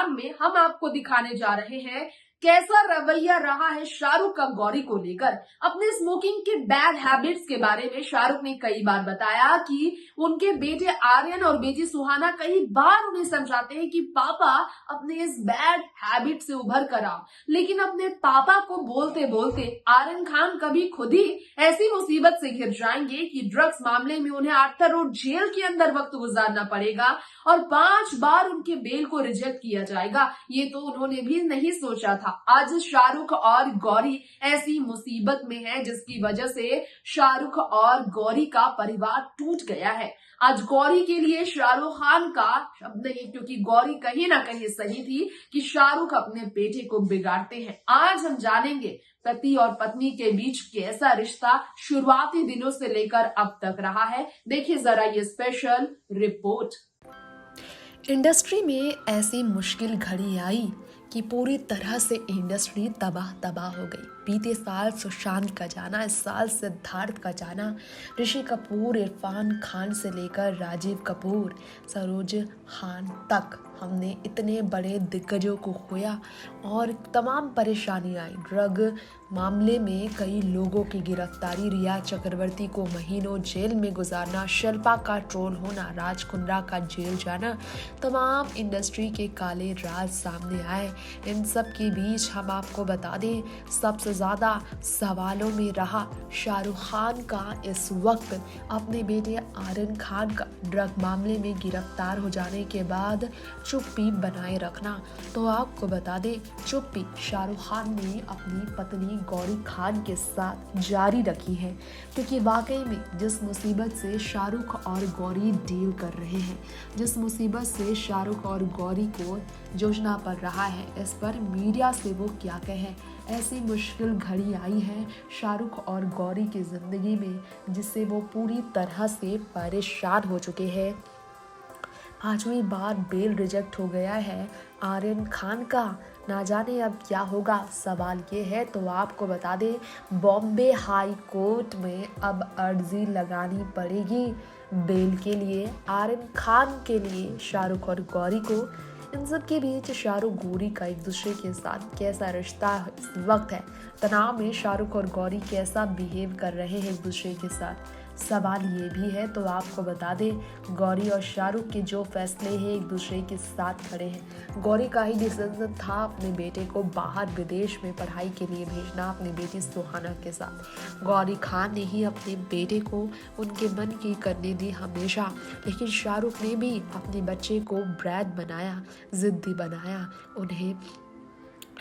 Programme में हम आपको दिखाने जा रहे हैं कैसा रवैया रहा है शाहरुख का गौरी को लेकर। अपने स्मोकिंग के बैड हैबिट्स के बारे में शाहरुख ने कई बार बताया कि उनके बेटे आर्यन और बेटी सुहाना कई बार उन्हें समझाते हैं कि पापा अपने इस बैड हैबिट से उभर कर आओ, लेकिन अपने पापा को बोलते बोलते आर्यन खान कभी खुद ही ऐसी मुसीबत से घिर जाएंगे कि ड्रग्स मामले में उन्हें आर्थर रोड जेल के अंदर वक्त गुजारना पड़ेगा और 5 बार उनके बेल को रिजेक्ट किया जाएगा। ये तो उन्होंने भी नहीं सोचा था। आज शाहरुख और गौरी ऐसी मुसीबत में है जिसकी वजह से शाहरुख और गौरी का परिवार टूट गया है। आज गौरी के लिए शाहरुख खान का शब्द नहीं, क्योंकि गौरी कहीं ना कहीं सही थी कि शाहरुख अपने बेटे को बिगाड़ते हैं। आज हम जानेंगे पति और पत्नी के बीच कैसा रिश्ता शुरुआती दिनों से लेकर अब तक रहा है। देखिए जरा ये स्पेशल रिपोर्ट। इंडस्ट्री में ऐसी मुश्किल घड़ी आई कि पूरी तरह से इंडस्ट्री तबाह हो गई। बीते साल सुशांत का जाना, इस साल सिद्धार्थ का जाना, ऋषि कपूर, इरफान खान से लेकर राजीव कपूर, सरोज खान तक हमने इतने बड़े दिग्गजों को खोया और तमाम परेशानी आई। ड्रग मामले में कई लोगों की गिरफ्तारी, रिया चक्रवर्ती को महीनों जेल में गुजारना, शिल्पा का ट्रोल होना, राज कुंद्रा का जेल जाना, तमाम इंडस्ट्री के काले राज सामने आए। इन सब के बीच हम आपको बता दें, सबसे ज़्यादा सवालों में रहा शाहरुख खान का इस वक्त अपने बेटे आर्यन खान का ड्रग मामले में गिरफ्तार हो जाने के बाद चुप्पी बनाए रखना। तो आपको बता दें, चुप्पी शाहरुख खान ने अपनी पत्नी गौरी खान के साथ जारी रखी है, क्योंकि वाकई में जिस मुसीबत से शाहरुख और गौरी डील कर रहे हैं, जिस मुसीबत से शाहरुख और गौरी को जूझना पड़ रहा है, इस पर मीडिया से वो क्या कहें। ऐसी मुश्किल घड़ी आई है शाहरुख और गौरी की ज़िंदगी में जिससे वो पूरी तरह से परेशान हो चुके हैं। 5वीं बार बेल रिजेक्ट हो गया है आर्यन खान का। ना जाने अब क्या होगा। सवाल ये है, तो आपको बता दें, बॉम्बे हाई कोर्ट में अब अर्जी लगानी पड़ेगी बेल के लिए आर्यन खान के लिए, शाहरुख और गौरी को। इन सब के बीच शाहरुख गौरी का एक दूसरे के साथ कैसा रिश्ता इस वक्त है, तनाव में शाहरुख और गौरी कैसा बिहेव कर रहे हैं एक दूसरे के साथ, सवाल ये भी है। तो आपको बता दें, गौरी और शाहरुख के जो फैसले हैं एक दूसरे के साथ खड़े हैं। गौरी का ही डिसीजन था अपने बेटे को बाहर विदेश में पढ़ाई के लिए भेजना अपनी बेटी सुहाना के साथ। गौरी खान ने ही अपने बेटे को उनके मन की करने दी हमेशा, लेकिन शाहरुख ने भी अपने बच्चे को ब्रैड बनाया, जिद्दी बनाया, उन्हें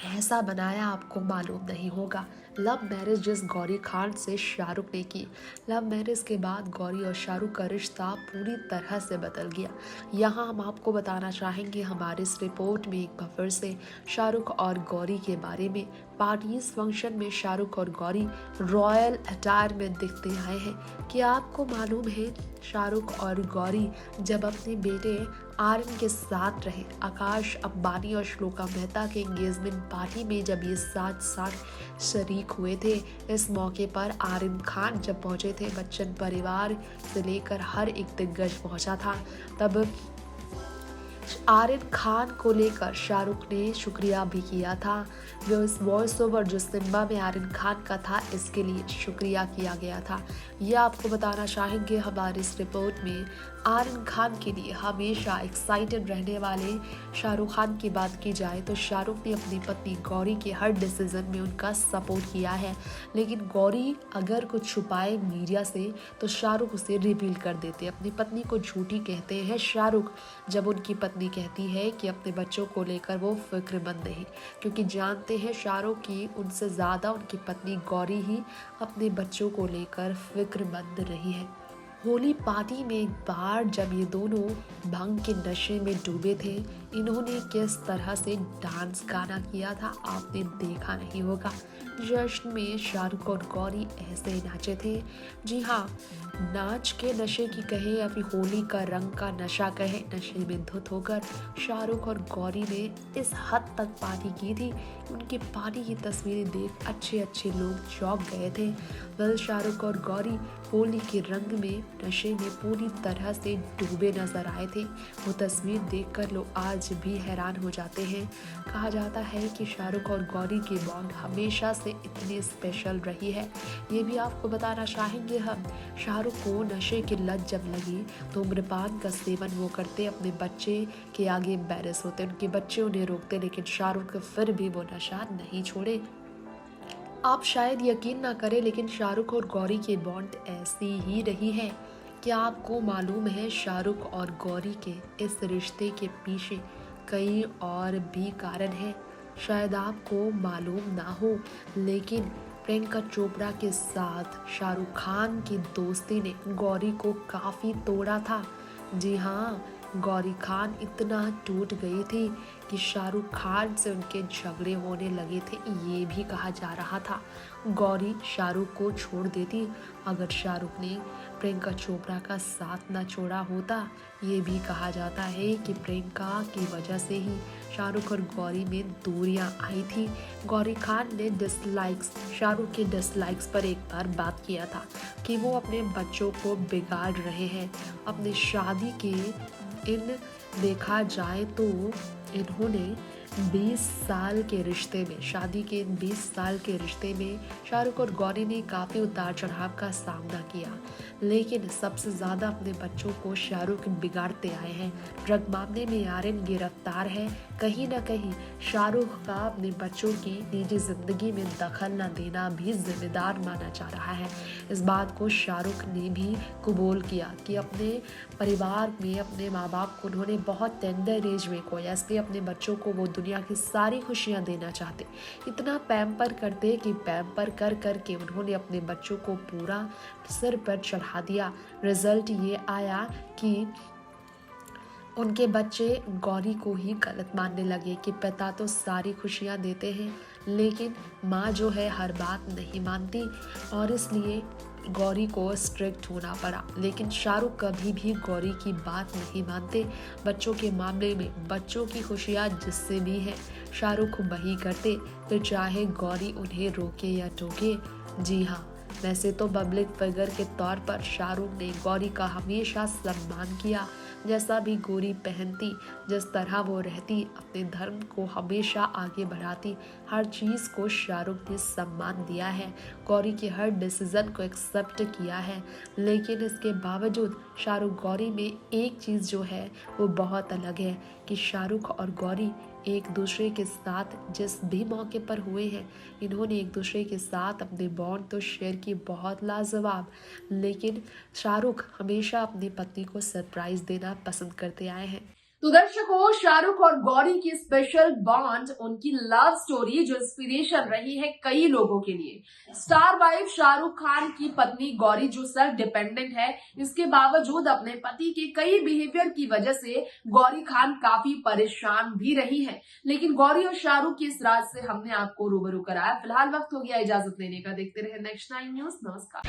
ऐसा बनाया आपको मालूम नहीं होगा। लव मैरिज जिस गौरी खान से शाहरुख ने की, लव मैरिज के बाद गौरी और शाहरुख का रिश्ता पूरी तरह से बदल गया। यहाँ हम आपको बताना चाहेंगे हमारे इस रिपोर्ट में एक बार फिर से शाहरुख और गौरी के बारे में। पार्टीज फंक्शन में शाहरुख और गौरी रॉयल अटायर में दिखते आए हैं। क्या आपको मालूम है, शाहरुख और गौरी जब अपने बेटे आर्यन के साथ रहे, आकाश अंबानी और श्लोका मेहता के एंगेजमेंट पार्टी में जब ये साथ साथ शरीक हुए थे, इस मौके पर आर्यन खान जब पहुंचे थे, बच्चन परिवार से लेकर हर एक दिग्गज पहुंचा था। तब आर्यन खान को लेकर शाहरुख ने शुक्रिया भी किया था। जो इस वॉइस ओवर जो सिनेमा में आर्यन खान का था, इसके लिए शुक्रिया किया गया था। यह आपको बताना चाहेंगे हमारे इस रिपोर्ट में। आर्यन खान के लिए हमेशा एक्साइटेड रहने वाले शाहरुख खान की बात की जाए तो शाहरुख ने अपनी पत्नी गौरी के हर डिसीजन में उनका सपोर्ट किया है, लेकिन गौरी अगर कुछ छुपाए मीडिया से तो शाहरुख उसे रिवील कर देते। अपनी पत्नी को झूठी कहते हैं शाहरुख जब उनकी पत्नी कहती है कि अपने बच्चों को लेकर वो फिक्रमंद नहीं, क्योंकि जानते हैं शाहरुख की उनसे ज़्यादा उनकी पत्नी गौरी ही अपने बच्चों को लेकर फिक्रमंद रही है। होली पार्टी में एक बार जब ये दोनों भांग के नशे में डूबे थे, इन्होंने किस तरह से डांस गाना किया था आपने देखा नहीं होगा। जश्न में शाहरुख और गौरी ऐसे नाचे थे। जी हाँ, नाच के नशे की कहे या फिर होली का रंग का नशा कहे, नशे में धुत होकर शाहरुख और गौरी ने इस हद तक पार्टी की थी। उनके पार्टी की तस्वीरें देख अच्छे अच्छे लोग चौंक गए थे। वेल, शाहरुख और गौरी होली के रंग में नशे में पूरी तरह से डूबे नजर आए थे। वो तस्वीर देखकर लोग आज भी हैरान हो जाते हैं। कहा जाता है कि शाहरुख और गौरी की बॉन्ड हमेशा से इतनी स्पेशल रही है। ये भी आपको बताना चाहेंगे हम, शाहरुख को नशे की लत जब लगी तो धूम्रपान का सेवन वो करते, अपने बच्चे के आगे एम्बैरेस होते, उनके बच्चे उन्हें रोकते, लेकिन शाहरुख फिर भी वो नशा नहीं छोड़े। आप शायद यकीन ना करें, लेकिन शाहरुख और गौरी की बॉन्ड ऐसी ही रही है। क्या आपको मालूम है शाहरुख और गौरी के इस रिश्ते के पीछे कई और भी कारण हैं? शायद आपको मालूम ना हो, लेकिन प्रियंका चोपड़ा के साथ शाहरुख खान की दोस्ती ने गौरी को काफ़ी तोड़ा था। जी हाँ, गौरी खान इतना टूट गई थी कि शाहरुख खान से उनके झगड़े होने लगे थे। ये भी कहा जा रहा था गौरी शाहरुख को छोड़ देती अगर शाहरुख ने प्रियंका चोपड़ा का साथ ना छोड़ा होता। ये भी कहा जाता है कि प्रियंका की वजह से ही शाहरुख और गौरी में दूरियां आई थी। गौरी खान ने शाहरुख के डिसलाइक्स पर एक बार बात किया था कि वो अपने बच्चों को बिगाड़ रहे हैं। अपनी शादी के देखा जाए तो इन्होंने 20 साल के रिश्ते में शाहरुख और गौरी ने काफ़ी उतार चढ़ाव का सामना किया, लेकिन सबसे ज़्यादा अपने बच्चों को शाहरुख बिगाड़ते आए हैं। ड्रग मामले में आर्यन गिरफ्तार है। कहीं ना कहीं शाहरुख का अपने बच्चों की निजी जिंदगी में दखल न देना भी जिम्मेदार माना जा रहा है। इस बात को शाहरुख ने भी कबूल किया कि अपने परिवार में अपने माँ बाप को उन्होंने बहुत टेंडर एज में खोया, इसलिए अपने बच्चों को वो दुनिया की सारी खुशियाँ देना चाहते, इतना पैम्पर करते कि पैम्पर कर कर के उन्होंने अपने बच्चों को पूरा सिर पर चढ़ा दिया। रिजल्ट ये आया कि उनके बच्चे गौरी को ही गलत मानने लगे कि पिता तो सारी खुशियाँ देते हैं, लेकिन माँ जो है हर बात नहीं मानती, और इसलिए गौरी को स्ट्रिक्ट होना पड़ा। लेकिन शाहरुख कभी भी गौरी की बात नहीं मानते। बच्चों के मामले में बच्चों की खुशियाँ जिससे भी है शाहरुख वही करते, फिर चाहे गौरी उन्हें रोके या टोके। जी हाँ, वैसे तो पब्लिक फिगर के तौर पर शाहरुख ने गौरी का हमेशा सम्मान किया। जैसा भी गौरी पहनती, जिस तरह वो रहती, अपने धर्म को हमेशा आगे बढ़ाती, हर चीज़ को शाहरुख ने सम्मान दिया है, गौरी के हर डिसीजन को एक्सेप्ट किया है। लेकिन इसके बावजूद शाहरुख गौरी में एक चीज़ जो है वो बहुत अलग है कि शाहरुख और गौरी एक दूसरे के साथ जिस भी मौके पर हुए हैं, इन्होंने एक दूसरे के साथ अपने बॉन्ड तो शेयर की बहुत लाजवाब, लेकिन शाहरुख हमेशा अपनी पत्नी को सरप्राइज देना पसंद करते आए हैं। तो दर्शकों, शाहरुख और गौरी की स्पेशल बॉन्ड, उनकी लव स्टोरी जो इंस्पिरेशन रही है कई लोगों के लिए। स्टार वाइफ शाहरुख खान की पत्नी गौरी जो सेल्फ डिपेंडेंट है, इसके बावजूद अपने पति के कई बिहेवियर की वजह से गौरी खान काफी परेशान भी रही है। लेकिन गौरी और शाहरुख की इस राज से हमने आपको रूबरू कराया। फिलहाल वक्त हो गया इजाजत लेने का। देखते रहे नेक्स्ट 9 न्यूज। नमस्कार।